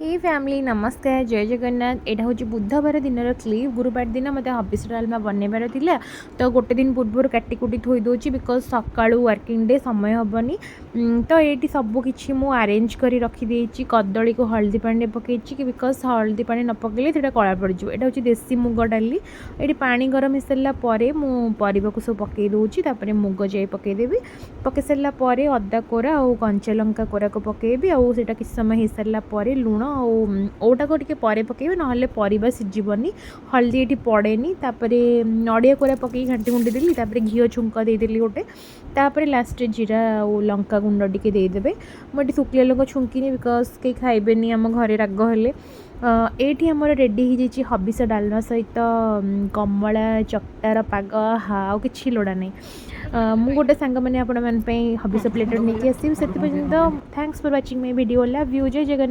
हे family नमस्कार जय जगन्नाथ। यहाँ हूँ बुधवार दिन क्लिप। गुरुवार दिन मत हबिस डालमा बनइबार थिला तो गोटे दिन पूर्व काटिकुटी थोई दूची बिकज सकाळू वर्किंग डे समय हेनी। तो ये सबकि मु आरेंज कर रखीदे। कदली को हल्दी पानी पकई कि बिकज हल्दी पानी न पकड़े कला पड़ जाए। यहाँ हूँ देसी मुग डाली। ये पानी गरम हो सारापर मुझे को सब पकई दूसरी मुग जाई पकईदेवी। पकई सारापर अदा कोरा और कंचा लंका कोरा को पकईबी आउ से किसी समय हो सारापर लुण ओटा को टे पकड़े ना पर सीझबनी। हल्दी ये पड़ेनी। नड़िया कोरा पकई घाटी गुंडी देली। घी छुंक देदेली गोटे। तापर लास्ट जीरा और लंका गुंड टी देदेवे। मुझे शुक्ला लंका छुंकिनी बिकज कहीं खाइबेनी आम घरे राग हेले। ये आमर रेडी हो जाइए हबिस डालमा सहित कमला चक्टार पाग हाँ कि लोड़ा नहीं। मु गोटे सांग मैंने आपण हबिस प्लेटर नहीं आसवी से। Thanks for watching my video. Love you जय जगन्नाथ।